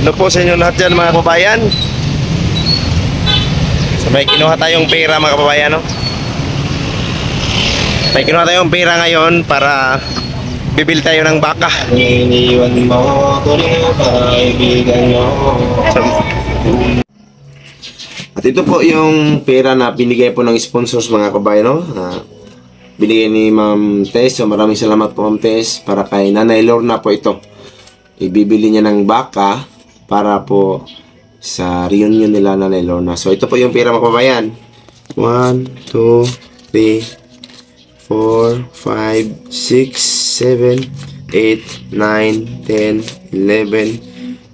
Hello po sa inyo lahat dyan mga kababayan. So may kinuha tayong pera mga kababayan, no? May kinuha tayong pera ngayon para bibili tayo ng baka. Iniwan mo ko rin kaibigan nyo. At ito po yung pera na binigay po ng sponsors mga kabayan, no? Binigay ni Ma'am Tess. So maraming salamat po Ma'am Tess. Para kay Nanay Lorna po ito. Ibibili niya ng baka para po sa reunion nila Nanay Lorna. So ito po yung pera mga kababayan. 1, 2, 3, 4, 5, 6, 7, 8, 9, 10, 11,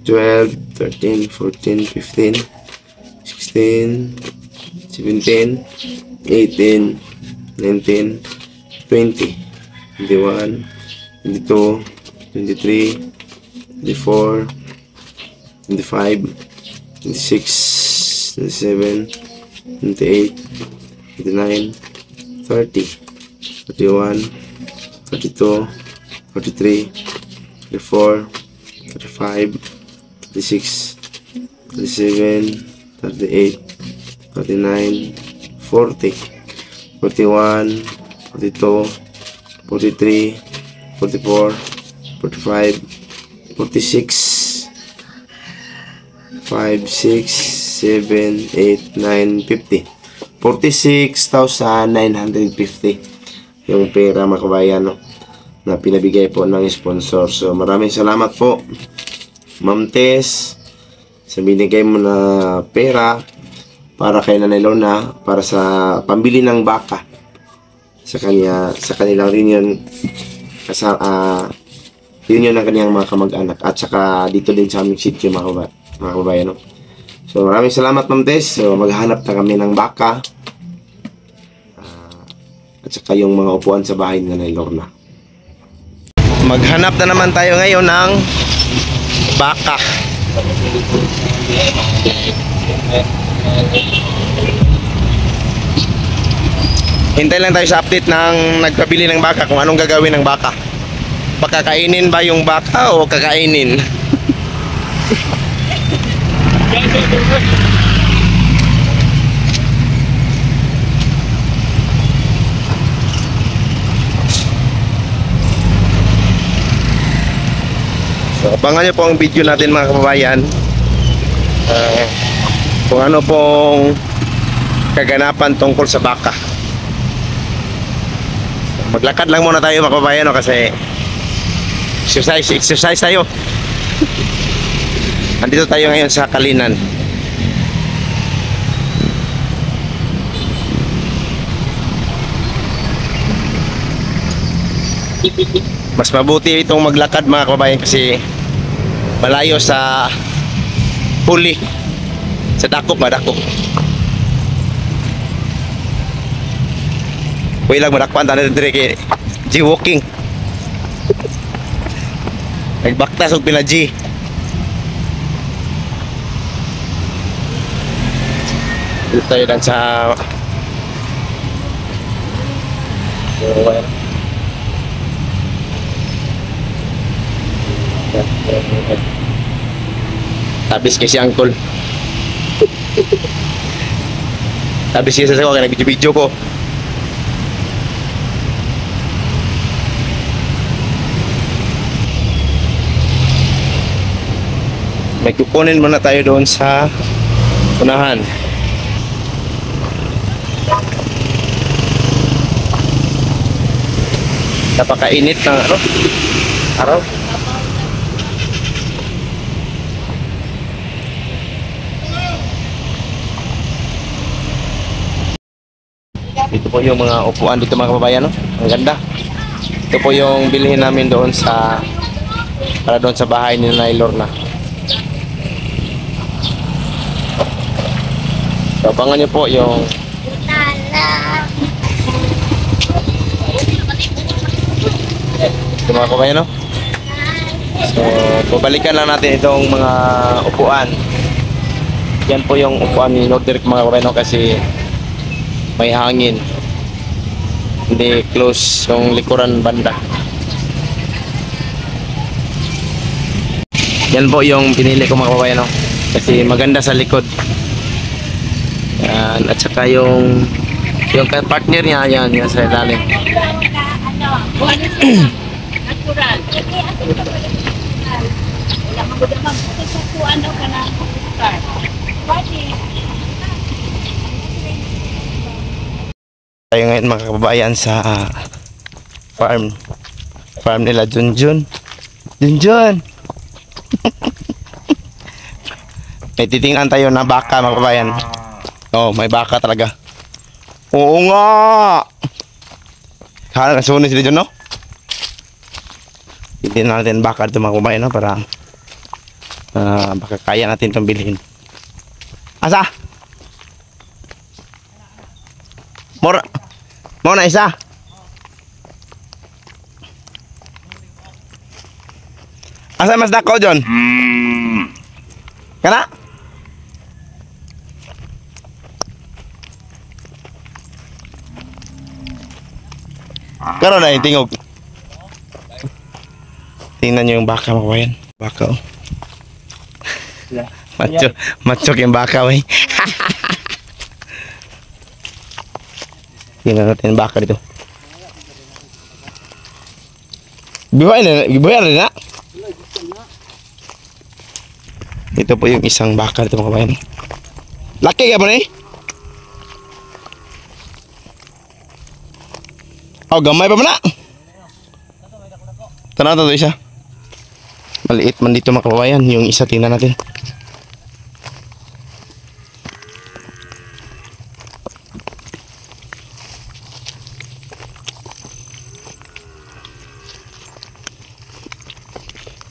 12, 13, 14, 15, 16, 17, 18, 19, 20, 21, 22, 23, 24, 25, 26, 27, 28, 29, 30, 31, 32, 43, 34, 35, 36, 37, 38, 39, 40, 41, 42, 43, 44, 45, 46, 5, 6, 7, 8, 9, 50. 46,950 yung pera mga kabayan, no, na pinabigay po ng sponsor. So maraming salamat po Ma'am Tess sa binigay mo na pera para kay Nanay Lorna para sa pambili ng baka sa kanilang reunion reunion ng kanyang mga kamag-anak at saka dito din sa aming sitio mga kabayan, no? So maraming salamat Ma'am Tess. So maghanap na kami ng baka at saka yung mga upuan sa bahay ni Nanay Lorna. Maghanap na naman tayo ngayon ng baka. Hintay lang tayo sa update ng nagpabili ng baka kung anong gagawin ng baka. Pakakainin ba yung baka o kakainin? So abangan nyo po ang video natin mga kababayan, kung ano pong kaganapan tungkol sa baka. Maglakad lang muna tayo mga kababayan, no, kasi exercise tayo. Andito tayo ngayon sa Kalinan. Mas mabuti itong maglakad mga kababayan kasi malayo sa huli, sa dakop. Huwag lang madakpan tayo dito kay G-walking. Nagbaktas o pina-G. Dito tayo lang sa tabis kasi angkol. Tabis kasi sa ko kaya nag-video ko. May kukunin muna tayo doon sa unahan. Napakainit ng araw. Ito po yung mga upuan dito mga kababayan, no? Ang ganda. Ito po yung bilhin namin doon para doon sa bahay ni Nanay Lorna. So abangan nyo po yung ito mga kababayan, no? So babalikan lang natin itong mga upuan. Yan po yung upuan ni Nordic mga kababayan, no? Kasi may hangin, hindi close yung likuran banda. Yan po yung pinili ko mga kababayan, no? Kasi maganda sa likod. Yan. At saka yung partner niya, yan, yan sa ilalim. Natural. Wala magudamag sa kuan daw ka na start. Tayo ngayon mga kababayan sa farm nila Junjun. May titingnan tayo na baka mga kababayan. Oh, may baka talaga. Oo nga. Hala, nasunin sila dyan, no? Hindi natin baka dito mga kababayan, no? Para baka kaya natin itong bilhin. Asa? Mo na isa. Asa mas dako John? Kana? Karon na tingog. Tingnan niyo yung baka mga kabayan. Baka oh. Macho yung baka wey. Tingnan natin yung baka dito. Gibuhay na. Ito po yung isang baka dito mga kabayan. Laki ka ba na eh? Oh, gamay pa man na. Tanaw to isa. Maliit man dito mga kabayan. Yung isa tingnan natin.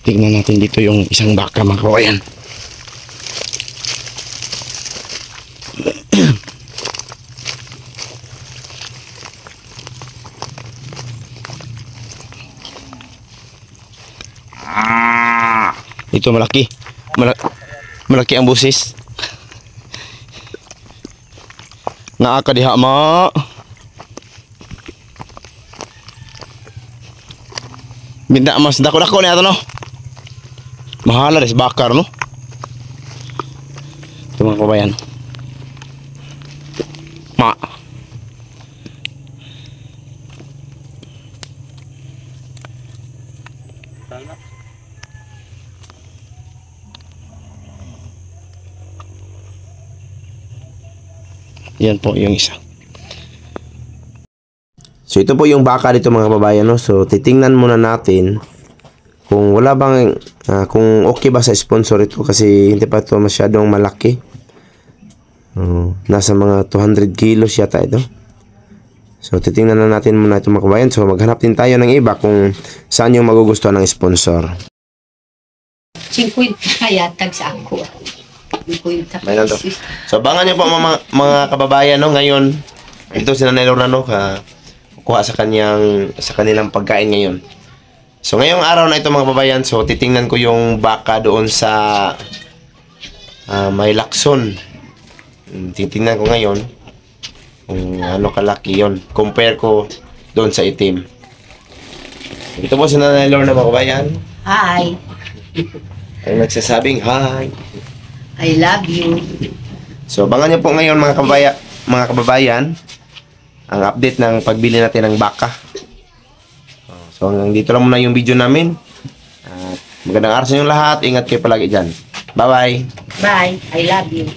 Tingnan natin dito yung isang baka mga kabayan. Ito malaki. Malaki ang busis. Naakadiha ma. Binda mas dako-dako na ito no. Mahala res bakar no. Ito mga kabayan. Ma. Yan po yung isa. So ito po yung baka dito mga kababayan, no? So titingnan muna natin kung wala bang kung okay ba sa sponsor ito kasi hindi pa ito masyadong malaki. Nasa mga 200 kilos yata ito. So titingnan na natin muna ito mga kababayan. So maghanap din tayo ng iba kung saan yung magugustuhan ng sponsor. 50 kaya tag sa ako. 50 May lang to. So abangan niyo po mga kababayan, no, ngayon ito si Nanay Lorna, no, kuha sa kanilang pagkain ngayon. So ngayong araw na ito mga kababayan, so titingnan ko yung baka doon sa may lakson. Titingnan ko ngayon kung ano kalaki yon. Compare ko doon sa itim. Ito po si Nanay Lorna mga kababayan. Hi. Ang nagsasabing hi. I love you. So abangan niyo po ngayon mga kababayan ang update ng pagbili natin ng baka. So hanggang dito lang muna yung video namin. Magandang araw sa inyo lahat. Ingat kayo palagi dyan. Bye bye. Bye. I love you.